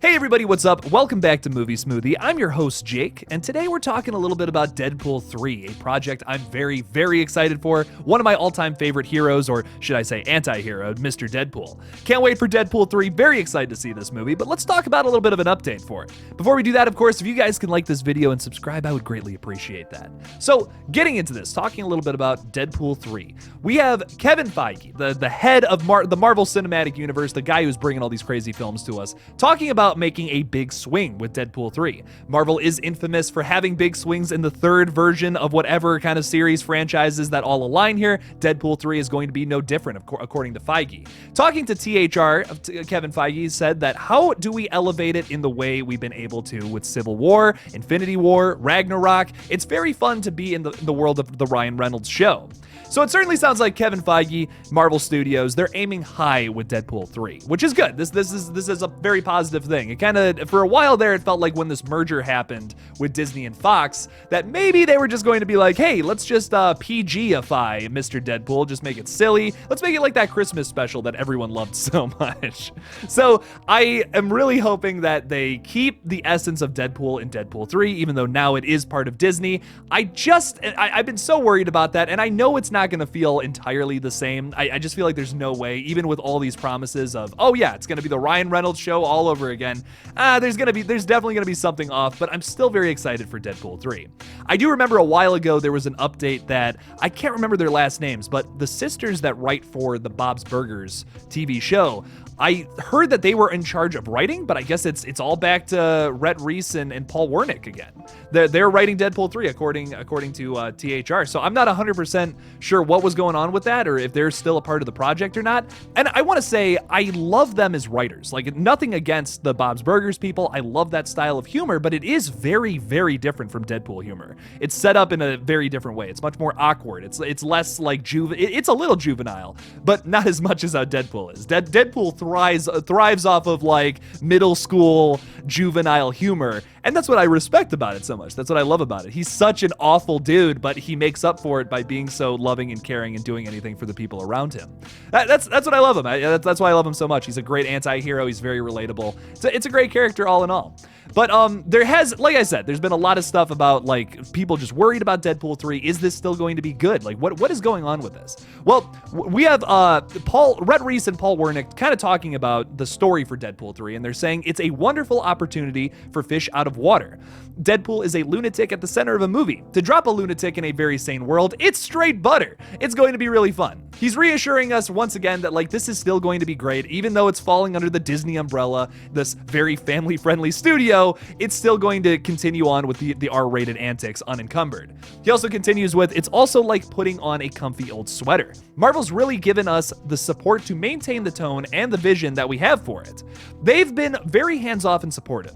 Hey everybody, what's up? Welcome back to Movie Smoothie. I'm your host, Jake, and today we're talking a little bit about Deadpool 3, a project I'm very, very excited for. One of my all-time favorite heroes, or should I say anti-hero, Mr. Deadpool. Can't wait for Deadpool 3, very excited to see this movie, but let's talk about a little bit of an update for it. Before we do that, of course, if you guys can like this video and subscribe, I would greatly appreciate that. So, getting into this, talking a little bit about Deadpool 3. We have Kevin Feige, the head of the Marvel Cinematic Universe, the guy who's bringing all these crazy films to us, talking about making a big swing with Deadpool 3. Marvel is infamous for having big swings in the third version of whatever kind of series franchises that all align here. Deadpool 3 is going to be no different, according to Feige. Talking to THR, Kevin Feige said that how do we elevate it in the way we've been able to with Civil War, Infinity War, Ragnarok? It's very fun to be in the world of the Ryan Reynolds show. So it certainly sounds like Kevin Feige, Marvel Studios, they're aiming high with Deadpool 3, which is good. This is a very positive thing. It kind of, for a while there, it felt like when this merger happened with Disney and Fox, that maybe they were just going to be like, hey, let's just PG-ify Mr. Deadpool, just make it silly. Let's make it like that Christmas special that everyone loved so much. So I am really hoping that they keep the essence of Deadpool in Deadpool 3, even though now it is part of Disney. I've been so worried about that, and I know it's not going to feel entirely the same. I just feel like there's no way, even with all these promises of, oh yeah, it's going to be the Ryan Reynolds show all over again. There's definitely going to be something off, but I'm still very excited for Deadpool 3. I do remember a while ago there was an update that, I can't remember their last names, but the sisters that write for the Bob's Burgers TV show, I heard that they were in charge of writing, but I guess it's all back to Rhett Reese and Paul Wernick again. They're writing Deadpool 3 according to THR, so I'm not 100% sure what was going on with that, or if they're still a part of the project or not. And I want to say, I love them as writers. Like, nothing against the Bob's Burgers people. I love that style of humor, but it is very, very different from Deadpool humor. It's set up in a very different way. It's much more awkward. It's less like it's a little juvenile, but not as much as how Deadpool is. Deadpool thrives off of like middle school juvenile humor, and that's what I respect about it so much. That's what I love about it. He's such an awful dude, but he makes up for it by being so loving and caring and doing anything for the people around him. That's what I love him. That's why I love him so much. He's a great anti-hero. He's very relatable. It's a great character all in all. But there has, like I said, there's been a lot of stuff about like people just worried about Deadpool 3. Is this still going to be good? Like what is going on with this? Well, we have Rhett Reese and Paul Wernick kind of talking about the story for Deadpool 3, and they're saying it's a wonderful opportunity for fish out of water. Deadpool is a lunatic at the center of a movie. To drop a lunatic in a very sane world, it's straight butter. It's going to be really fun. He's reassuring us once again that like this is still going to be great, even though it's falling under the Disney umbrella, this very family-friendly studio, it's still going to continue on with the R-rated antics unencumbered. He also continues with, it's also like putting on a comfy old sweater. Marvel's really given us the support to maintain the tone and the vision that we have for it. They've been very hands-off and supportive,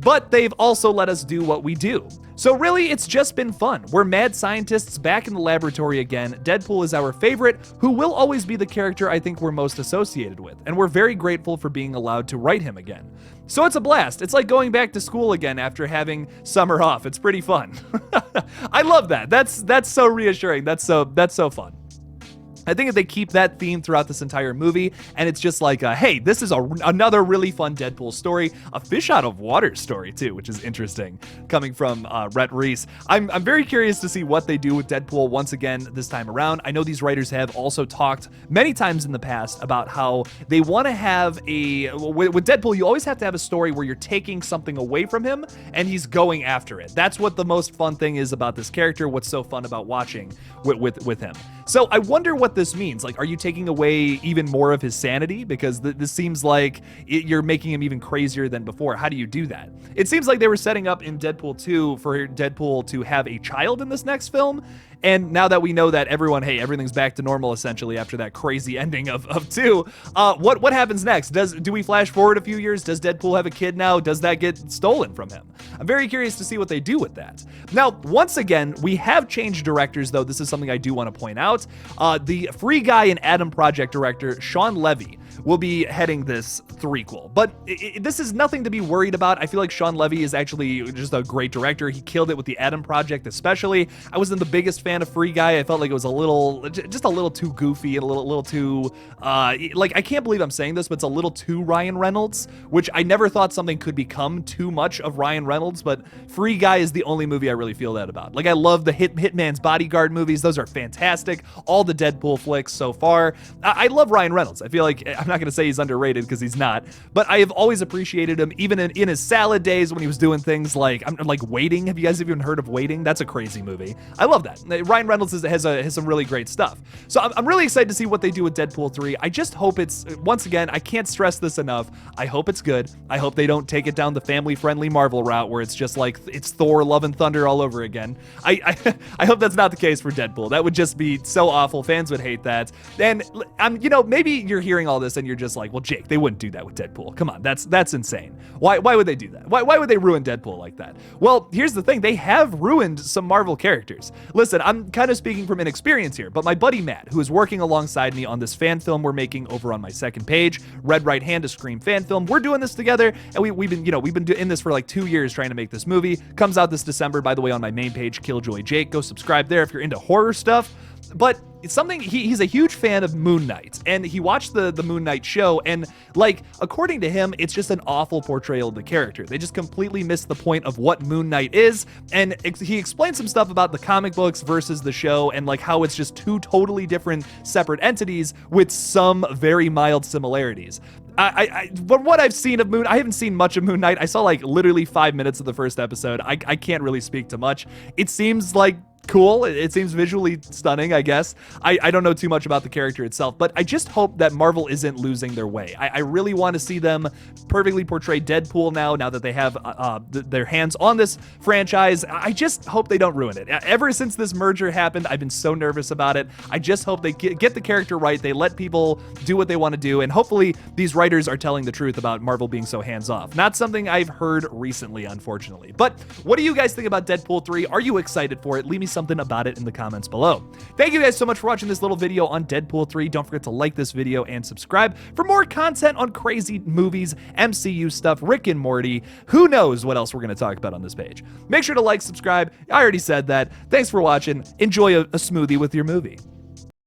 but they've also let us do what we do. So really, it's just been fun. We're mad scientists back in the laboratory again. Deadpool is our favorite, who will always be the character I think we're most associated with, and we're very grateful for being allowed to write him again. So it's a blast. It's like going back to school again after having summer off. It's pretty fun. I love that. That's so reassuring. That's so fun. I think if they keep that theme throughout this entire movie, and it's just like, hey, this is another really fun Deadpool story, a fish out of water story too, which is interesting, coming from Rhett Reese. I'm very curious to see what they do with Deadpool once again this time around. I know these writers have also talked many times in the past about how they want to have with Deadpool, you always have to have a story where you're taking something away from him and he's going after it. That's what the most fun thing is about this character, what's so fun about watching with him. So I wonder what this means. Like, are you taking away even more of his sanity? Because this seems like you're making him even crazier than before. How do you do that? It seems like they were setting up in Deadpool 2 for Deadpool to have a child in this next film. And now that we know that everything's back to normal essentially after that crazy ending of 2, what happens next? Do we flash forward a few years? Does Deadpool have a kid now? Does that get stolen from him? I'm very curious to see what they do with that. Now, once again, we have changed directors, though. This is something I do want to point out. The Free Guy and Adam Project director, Sean Levy, will be heading this threequel. But this is nothing to be worried about. I feel like Sean Levy is actually just a great director. He killed it with the Adam Project, especially. I wasn't the biggest fan of Free Guy. I felt like it was just a little too goofy and a little too, like, I can't believe I'm saying this, but it's a little too Ryan Reynolds, which I never thought something could become too much of Ryan Reynolds, but Free Guy is the only movie I really feel that about. Like, I love the Hitman's Bodyguard movies. Those are fantastic. All the Deadpool flicks so far. I love Ryan Reynolds. I feel like, I'm not going to say he's underrated because he's not, but I have always appreciated him, even in his salad days when he was doing things like, Waiting. Have you guys even heard of Waiting? That's a crazy movie. I love that. Ryan Reynolds has some really great stuff. So I'm really excited to see what they do with Deadpool 3. I just hope it's, once again, I can't stress this enough. I hope it's good. I hope they don't take it down the family-friendly Marvel route where it's just like, it's Thor, Love and Thunder all over again. I hope that's not the case for Deadpool. That would just be so awful. Fans would hate that. And maybe you're hearing all this and you're just like, well, Jake, they wouldn't do that with Deadpool. Come on, that's insane. Why would they do that? Why would they ruin Deadpool like that? Well, here's the thing. They have ruined some Marvel characters. Listen, I'm kind of speaking from inexperience here, but my buddy Matt, who is working alongside me on this fan film we're making over on my second page, Red Right Hand, a Scream fan film, we're doing this together, and we've been in this for like 2 years trying to make this movie. Comes out this December, by the way, on my main page, KillJoy Jake. Go subscribe there if you're into horror stuff. But it's something, he's a huge fan of Moon Knight, and he watched the Moon Knight show, and like, according to him, it's just an awful portrayal of the character. They just completely missed the point of what Moon Knight is, and he explained some stuff about the comic books versus the show, and like how it's just two totally different separate entities with some very mild similarities. From what I've seen of I haven't seen much of Moon Knight. I saw like literally 5 minutes of the first episode. I can't really speak to much. It seems like cool. It seems visually stunning, I guess. I don't know too much about the character itself, but I just hope that Marvel isn't losing their way. I really want to see them perfectly portray Deadpool now that they have their hands on this franchise. I just hope they don't ruin it. Ever since this merger happened, I've been so nervous about it. I just hope they get the character right. They let people do what they want to do, and hopefully these writers are telling the truth about Marvel being so hands-off. Not something I've heard recently, unfortunately. But what do you guys think about Deadpool 3? Are you excited for it? Leave me something about it in the comments below. Thank you guys so much for watching this little video on Deadpool 3. Don't forget to like this video and subscribe for more content on crazy movies, MCU stuff, Rick and Morty. Who knows what else we're going to talk about on this page. Make sure to like, subscribe. I already said that. Thanks for watching. Enjoy a smoothie with your movie.